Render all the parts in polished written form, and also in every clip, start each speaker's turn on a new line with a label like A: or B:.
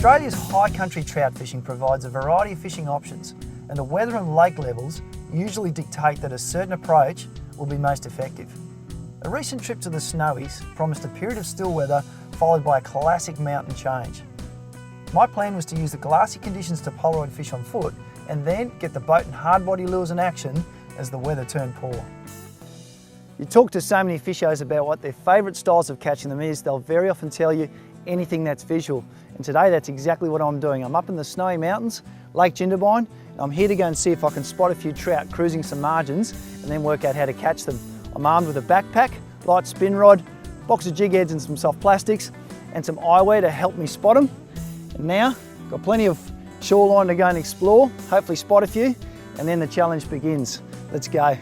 A: Australia's high country trout fishing provides a variety of fishing options, and the weather and lake levels usually dictate that a certain approach will be most effective. A recent trip to the Snowies promised a period of still weather followed by a classic mountain change. My plan was to use the glassy conditions to Polaroid fish on foot and then get the boat and hard body lures in action as the weather turned poor. You talk to so many fishers about what their favourite styles of catching them is, they'll very often tell you anything that's visual. And today that's exactly what I'm doing. I'm up in the Snowy Mountains, Lake Jindabyne, and I'm here to go and see if I can spot a few trout cruising some margins and then work out how to catch them. I'm armed with a backpack, light spin rod, box of jig heads and some soft plastics, and some eyewear to help me spot them. And now, got plenty of shoreline to go and explore, hopefully spot a few, and then the challenge begins. Let's go.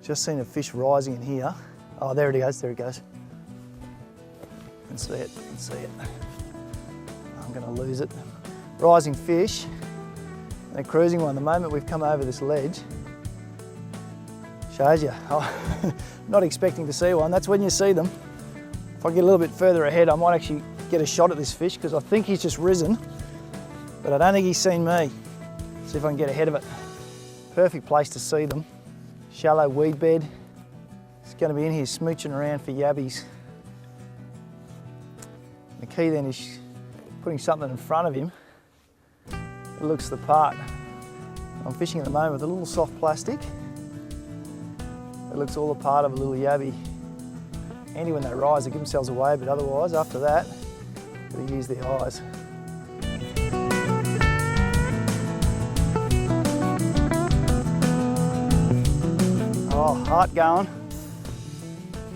A: Just seen a fish rising in here. Oh, there it goes, there it goes. You can see it, you can see it. I'm gonna lose it. Rising fish. They're cruising one. The moment we've come over this ledge, shows you. Oh, not expecting to see one. That's when you see them. If I get a little bit further ahead, I might actually get a shot at this fish because I think he's just risen, but I don't think he's seen me. See if I can get ahead of it. Perfect place to see them. Shallow weed bed. It's going to be in here smooching around for yabbies. The key then is putting something in front of him that looks the part. I'm fishing at the moment with a little soft plastic. It looks all the part of a little yabby. Handy when they rise, they give themselves away, but otherwise after that, they use their eyes. Oh, heart going.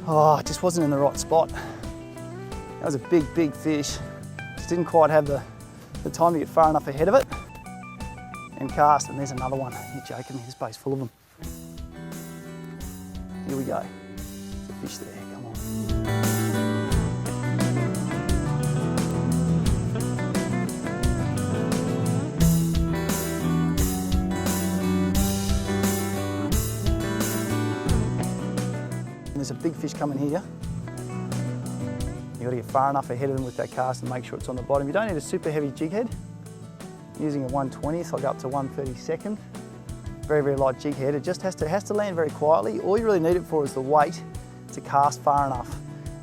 A: Oh, it just wasn't in the right spot. That was a big, big fish. Just didn't quite have the time to get far enough ahead of it and cast, and there's another one. You're joking me, this boat's full of them. Here we go. There's a fish there, come on. There's a big fish coming here. You've got to get far enough ahead of them with that cast and make sure it's on the bottom. You don't need a super heavy jig head. I'm using a 1/20th, I'll go up to 1/32. Very, very light jig head. It just has to land very quietly. All you really need it for is the weight to cast far enough.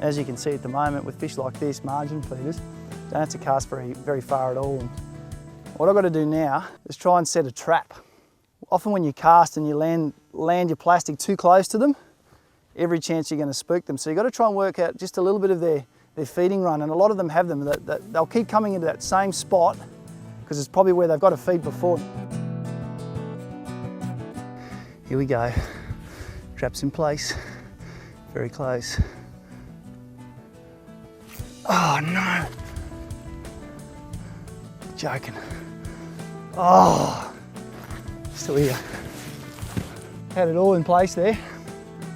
A: As you can see at the moment with fish like this, margin feeders, don't have to cast very far at all. And what I've got to do now is try and set a trap. Often when you cast and you land your plastic too close to them, every chance you're going to spook them. So you've got to try and work out just a little bit of their feeding run, and a lot of them have them. That they'll keep coming into that same spot because it's probably where they've got to feed before. Here we go. Trap's in place. Very close. Oh no! Joking. Oh! Still here. Had it all in place there.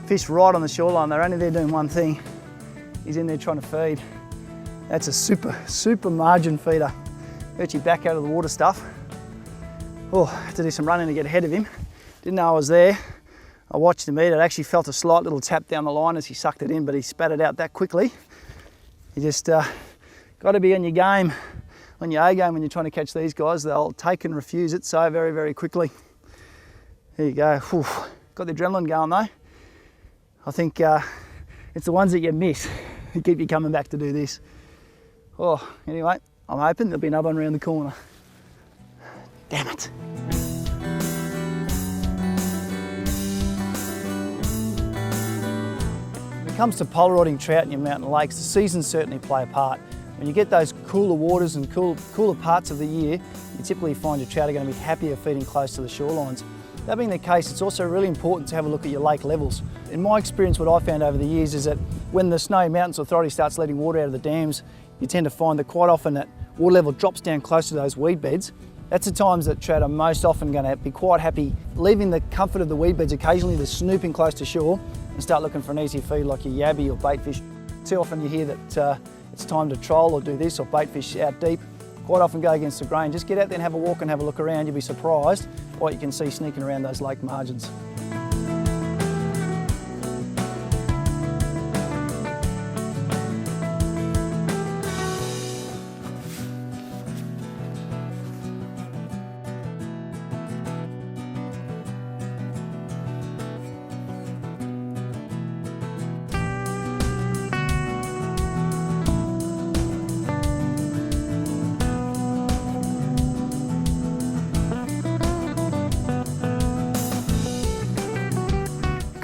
A: Fish right on the shoreline. They're only there doing one thing. He's in there trying to feed. That's a super margin feeder. Virtually back out of the water stuff. Oh, I had to do some running to get ahead of him. Didn't know I was there. I watched him eat it. I actually felt a slight little tap down the line as he sucked it in, but he spat it out that quickly. You just got to be on your game, on your A game when you're trying to catch these guys. They'll take and refuse it so very, very quickly. There you go. Whew. Got the adrenaline going though. I think it's the ones that you miss that keep you coming back to do this. Oh, anyway, I'm hoping there'll be another one around the corner. Damn it. When it comes to Polaroiding trout in your mountain lakes, the seasons certainly play a part. When you get those cooler waters and cooler parts of the year, you typically find your trout are going to be happier feeding close to the shorelines. That being the case, it's also really important to have a look at your lake levels. In my experience, what I've found over the years is that when the Snowy Mountains Authority starts letting water out of the dams, you tend to find that quite often that water level drops down close to those weed beds. That's the times that trout are most often going to be quite happy leaving the comfort of the weed beds. Occasionally they're snooping close to shore and start looking for an easy feed like your yabby or bait fish. Too often you hear that it's time to troll or do this, or bait fish out deep. Quite often go against the grain. Just get out there and have a walk and have a look around. You'll be surprised what you can see sneaking around those lake margins.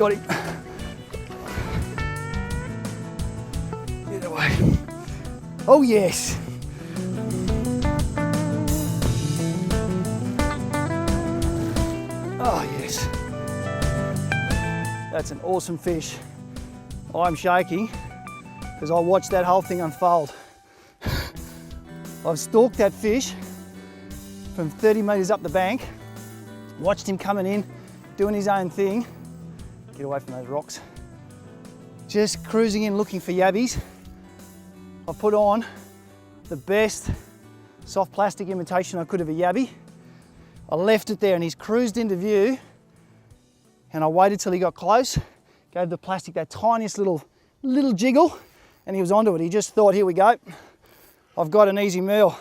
A: got him. Get away. Oh yes. Oh yes. That's an awesome fish. I'm shaking because I watched that whole thing unfold. I've stalked that fish from 30 metres up the bank, watched him coming in, doing his own thing. Get away from those rocks. Just cruising in looking for yabbies. I put on the best soft plastic imitation I could of a yabby. I left it there and he's cruised into view, and I waited till he got close, gave the plastic that tiniest little jiggle, and he was onto it. He just thought, here we go, I've got an easy meal.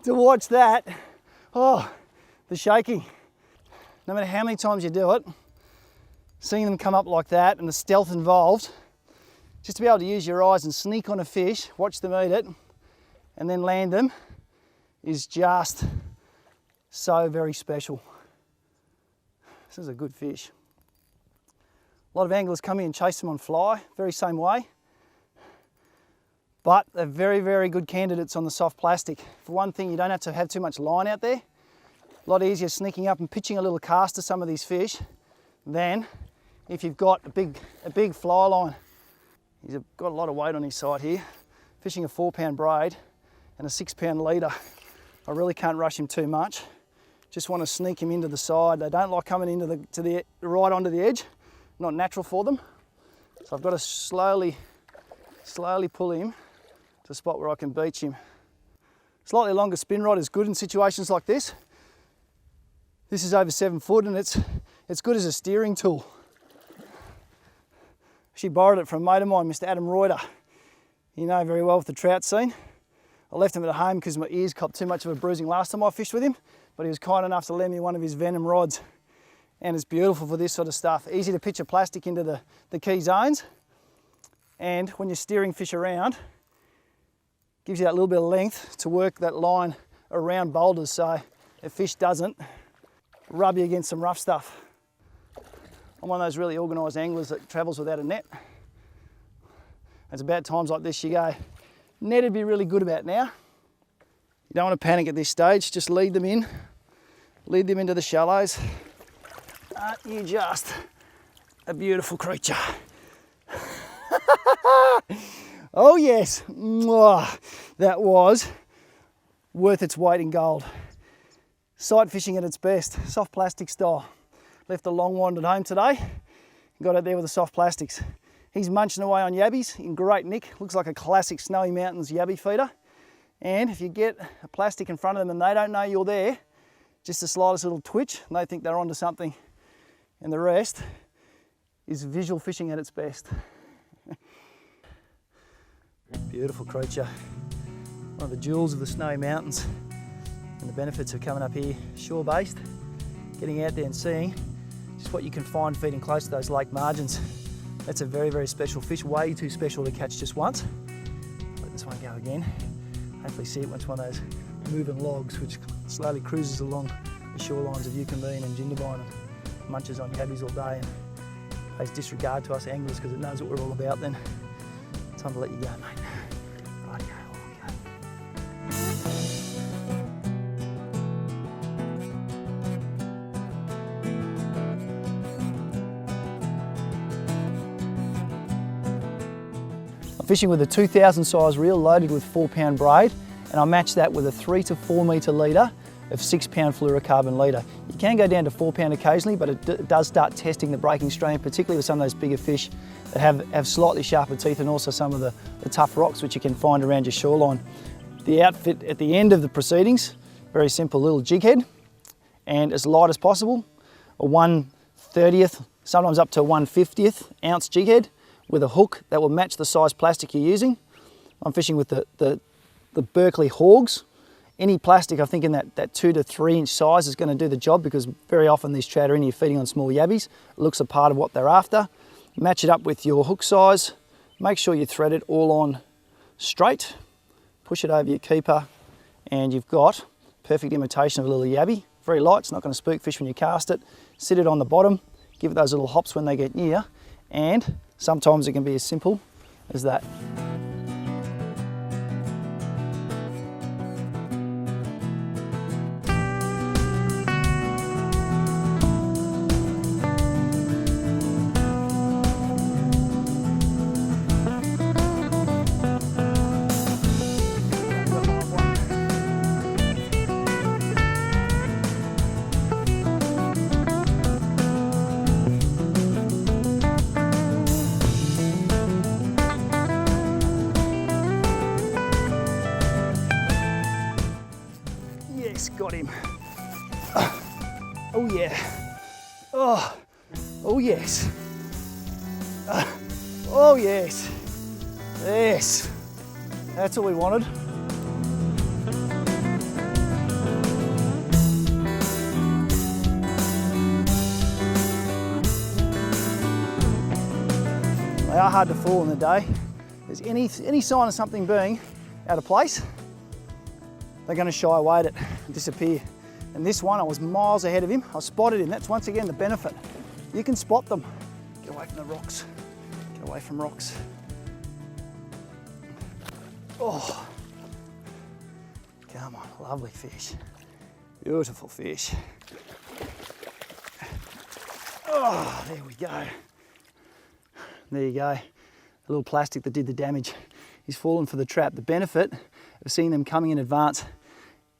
A: To watch that, oh, the shaking. No matter how many times you do it, seeing them come up like that and the stealth involved, just to be able to use your eyes and sneak on a fish, watch them eat it, and then land them is just so very special. This is a good fish. A lot of anglers come in and chase them on fly, very same way. But they're very, very good candidates on the soft plastic. For one thing, you don't have to have too much line out there. A lot easier sneaking up and pitching a little cast to some of these fish than if you've got a big fly line. He's got a lot of weight on his side here. Fishing a 4-pound braid and a 6-pound leader. I really can't rush him too much. Just want to sneak him into the side. They don't like coming into the right onto the edge. Not natural for them. So I've got to slowly pull him to a spot where I can beach him. Slightly longer spin rod is good in situations like this. This is over 7 foot and it's good as a steering tool. She borrowed it from a mate of mine, Mr. Adam Reuter. You know very well with the trout scene. I left him at home because my ears copped too much of a bruising last time I fished with him, but he was kind enough to lend me one of his Venom rods. And it's beautiful for this sort of stuff. Easy to pitch a plastic into the key zones. And when you're steering fish around, gives you that little bit of length to work that line around boulders so a fish doesn't rub you against some rough stuff. I'm one of those really organised anglers that travels without a net. It's about times like this you go, net would be really good about now. You don't want to panic at this stage, just lead them into the shallows. Aren't you just a beautiful creature? Oh yes, mwah. That was worth its weight in gold. Sight fishing at its best, soft plastic style. Left a long wand at home today, got out there with the soft plastics. He's munching away on yabbies in great nick, looks like a classic Snowy Mountains yabby feeder. And if you get a plastic in front of them and they don't know you're there, just the slightest little twitch, and they think they're onto something. And the rest is visual fishing at its best. Beautiful creature. One of the jewels of the Snowy Mountains. And the benefits of coming up here shore-based, getting out there and seeing just what you can find feeding close to those lake margins. That's a very, very special fish, way too special to catch just once. Let this one go again. Hopefully see it when it's one of those moving logs which slowly cruises along the shorelines of Yukonbean and Jindabyne and munches on yabbies all day and pays disregard to us anglers because it knows what we're all about then. Time to let you go, mate. Rightio, off we go. I'm fishing with a 2000 size reel loaded with 4-pound braid, and I match that with a 3 to 4 metre leader of 6-pound fluorocarbon leader. You can go down to 4-pound occasionally, but it does start testing the breaking strain, particularly with some of those bigger fish that have slightly sharper teeth, and also some of the tough rocks which you can find around your shoreline. The outfit at the end of the proceedings, very simple little jig head, and as light as possible, a 1/30th, sometimes up to 1/50th ounce jig head with a hook that will match the size plastic you're using. I'm fishing with the Berkeley Hogs. Any plastic, I think in that 2 to 3 inch size is going to do the job, because very often these trout are in here feeding on small yabbies. It looks a part of what they're after. Match it up with your hook size. Make sure you thread it all on straight. Push it over your keeper and you've got perfect imitation of a little yabby. very light, it's not going to spook fish when you cast it. Sit it on the bottom, give it those little hops when they get near, and sometimes it can be as simple as that. Got him. Oh yeah. Oh yes. Oh yes. Yes. That's all we wanted. They are hard to fool in the day. If there's any sign of something being out of place, they're going to shy away at it and disappear. And this one, I was miles ahead of him. I spotted him. That's once again the benefit. You can spot them. Get away from the rocks. Get away from rocks. Oh, come on, lovely fish. Beautiful fish. Oh, there we go. There you go. A little plastic that did the damage. He's fallen for the trap. The benefit of seeing them coming in advance.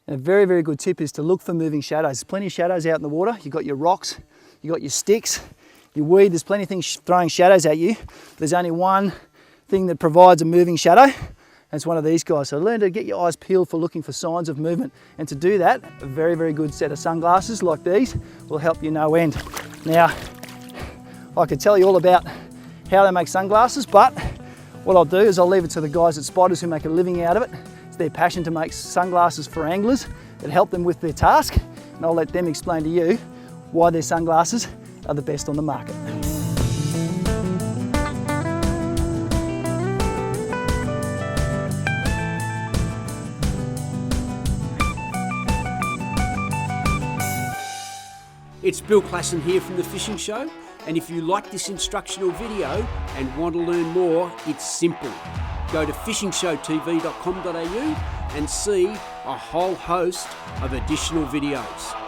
A: And a very, very good tip is to look for moving shadows. There's plenty of shadows out in the water. You've got your rocks, you've got your sticks, your weed, there's plenty of things throwing shadows at you. There's only one thing that provides a moving shadow, and it's one of these guys. So learn to get your eyes peeled for looking for signs of movement. And to do that, a very, very good set of sunglasses like these will help you no end. Now, I could tell you all about how they make sunglasses, but what I'll do is I'll leave it to the guys at Spotters who make a living out of it. It's their passion to make sunglasses for anglers that help them with their task, and I'll let them explain to you why their sunglasses are the best on the market.
B: It's Bill Klassen here from The Fishing Show, and if you like this instructional video and want to learn more, it's simple. Go to fishingshowtv.com.au and see a whole host of additional videos.